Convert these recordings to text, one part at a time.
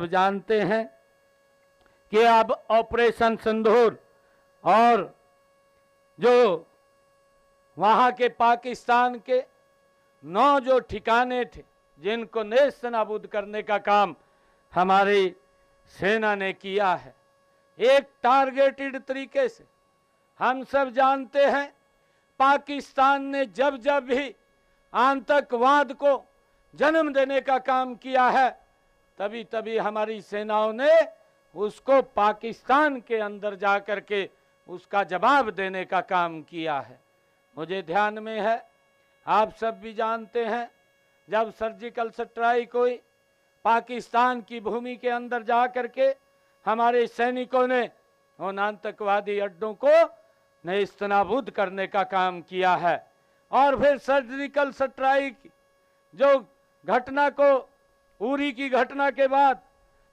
जानते हैं कि अब ऑपरेशन सिंदूर और जो वहां के पाकिस्तान के 9 जो ठिकाने थे जिनको नेस्त नाबूद करने का काम हमारी सेना ने किया है, एक टारगेटेड तरीके से। हम सब जानते हैं पाकिस्तान ने जब जब भी आतंकवाद को जन्म देने का काम किया है, तभी तभी हमारी सेनाओं ने उसको पाकिस्तान के अंदर जाकर के उसका जवाब देने का काम किया है। मुझे ध्यान में है, आप सब भी जानते हैं, जब सर्जिकल स्ट्राइक हुई पाकिस्तान की भूमि के अंदर जाकर के हमारे सैनिकों ने उन आतंकवादी अड्डों को नेस्तनाबूद करने का काम किया है। और फिर सर्जिकल स्ट्राइक जो घटना को, उरी की घटना के बाद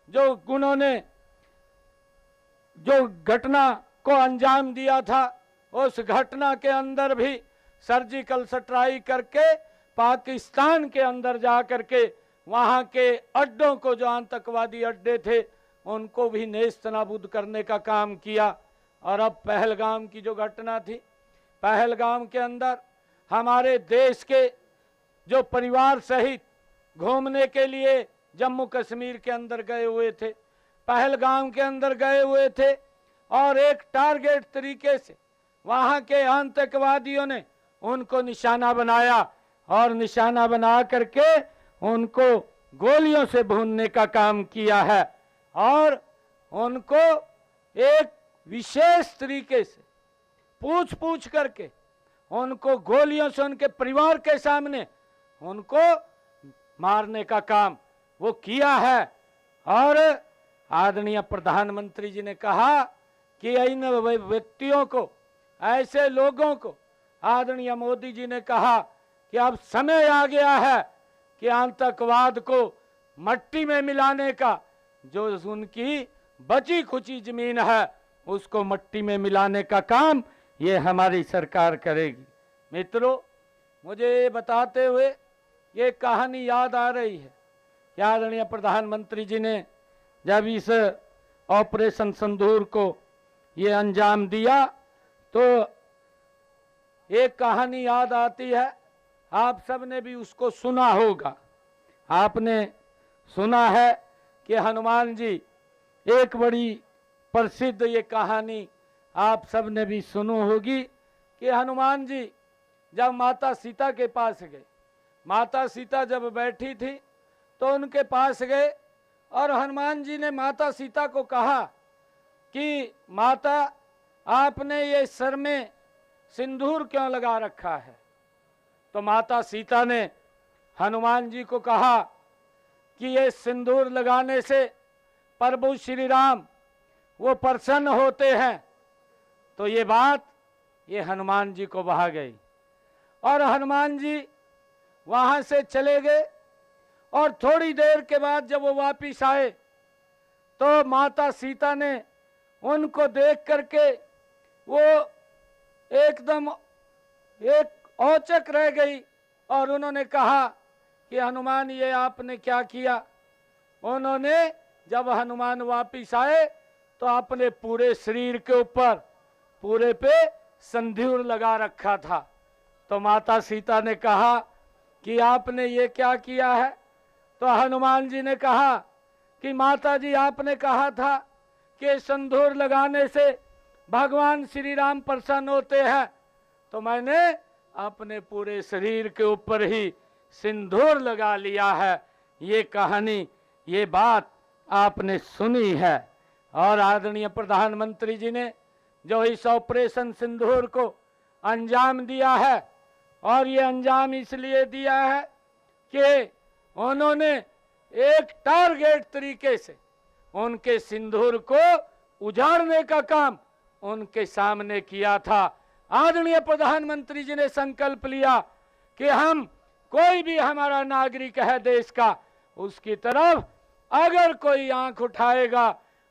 जो उन्होंने जो घटना को अंजाम दिया था, उस घटना के अंदर भी सर्जिकल स्ट्राइक करके पाकिस्तान के अंदर जा करके वहां के अड्डों को, जो आतंकवादी अड्डे थे, उनको भी नेस्तनाबूद करने का काम किया। और अब पहलगाम की जो घटना थी, पहलगाम के अंदर हमारे देश के जो परिवार सहित घूमने के लिए जम्मू कश्मीर के अंदर गए हुए थे, पहलगाम के अंदर गए हुए थे, और एक टारगेट तरीके से वहां के आतंकवादियों ने उनको निशाना बनाया और निशाना बना करके उनको गोलियों से भूनने का काम किया है। और उनको एक विशेष तरीके से पूछ पूछ करके उनको गोलियों से उनके परिवार के सामने उनको मारने का काम वो किया है। और आदरणीय प्रधानमंत्री जी ने कहा कि इन व्यक्तियों को, ऐसे लोगों को, आदरणीय मोदी जी ने कहा कि अब समय आ गया है कि आतंकवाद को मट्टी में मिलाने का, जो उनकी बची खुची जमीन है उसको मट्टी में मिलाने का काम ये हमारी सरकार करेगी। मित्रों, मुझे ये बताते हुए ये कहानी याद आ रही है कि आदरणीय प्रधानमंत्री जी ने जब इस ऑपरेशन सिंदूर को ये अंजाम दिया तो एक कहानी याद आती है, आप सब ने भी उसको सुना होगा। आपने सुना है कि हनुमान जी, एक बड़ी प्रसिद्ध ये कहानी आप सब ने भी सुनी होगी कि हनुमान जी जब माता सीता के पास गए, माता सीता जब बैठी थी तो उनके पास गए और हनुमान जी ने माता सीता को कहा कि माता, आपने ये सर में सिंदूर क्यों लगा रखा है? तो माता सीता ने हनुमान जी को कहा कि ये सिंदूर लगाने से प्रभु श्री राम वो प्रसन्न होते हैं। तो ये बात ये हनुमान जी को भा गई और हनुमान जी वहां से चले गए। और थोड़ी देर के बाद जब वो वापिस आए तो माता सीता ने उनको देख करके वो एकदम एक औचक रह गई और उन्होंने कहा कि हनुमान, ये आपने क्या किया? उन्होंने जब हनुमान वापिस आए तो अपने पूरे शरीर के ऊपर पूरे पे सिंदूर लगा रखा था। तो माता सीता ने कहा कि आपने ये क्या किया है? तो हनुमान जी ने कहा कि माता जी, आपने कहा था कि सिंदूर लगाने से भगवान श्री राम प्रसन्न होते हैं, तो मैंने अपने पूरे शरीर के ऊपर ही सिंदूर लगा लिया है। ये कहानी, ये बात आपने सुनी है। और आदरणीय प्रधानमंत्री जी ने जो इस ऑपरेशन सिंदूर को अंजाम दिया है, और ये अंजाम इसलिए दिया है कि उन्होंने एक टारगेट तरीके से उनके सिंदूर को उजाड़ने का काम उनके सामने किया था। आदरणीय प्रधानमंत्री जी ने संकल्प लिया कि हम, कोई भी हमारा नागरिक है देश का, उसकी तरफ अगर कोई आंख उठाएगा,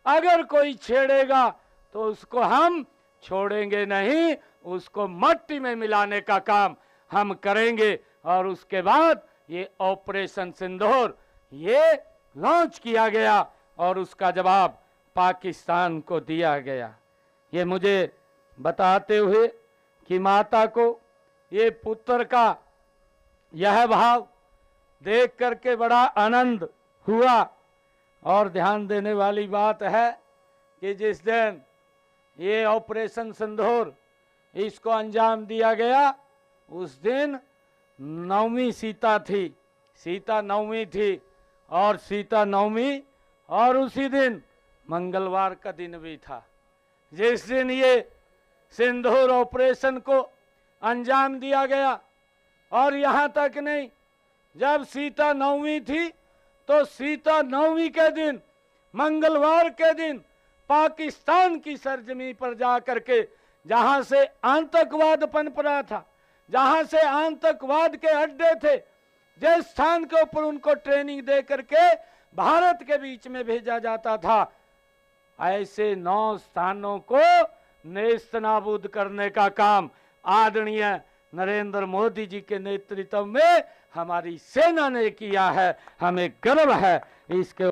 अगर कोई छेड़ेगा, तो उसको हम छोड़ेंगे नहीं, उसको मट्टी में मिलाने का काम हम करेंगे। और उसके बाद ये ऑपरेशन सिंदूर ये लॉन्च किया गया और उसका जवाब पाकिस्तान को दिया गया। ये मुझे बताते हुए कि माता को ये पुत्र का यह भाव देख करके बड़ा आनंद हुआ। और ध्यान देने वाली बात है कि जिस दिन ये ऑपरेशन सिंदूर इसको अंजाम दिया गया, उस दिन नवमी सीता थी, सीता नवमी थी, और सीता नवमी और उसी दिन मंगलवार का दिन भी था जिस दिन ये सिंदूर ऑपरेशन को अंजाम दिया गया। और यहाँ तक नहीं, जब सीता नवमी थी तो सीता नवमी के दिन, मंगलवार के दिन, पाकिस्तान की सरजमी पर जा करके, जहां से आतंकवाद पनप रहा था, जहां से आतंकवाद के अड्डे थे, जिस स्थान के ऊपर उनको ट्रेनिंग दे करके भारत के बीच में भेजा जाता था, ऐसे 9 स्थानों को नेस्तनाबूद करने का काम आदरणीय नरेंद्र मोदी जी के नेतृत्व में हमारी सेना ने किया है। हमें गर्व है इसके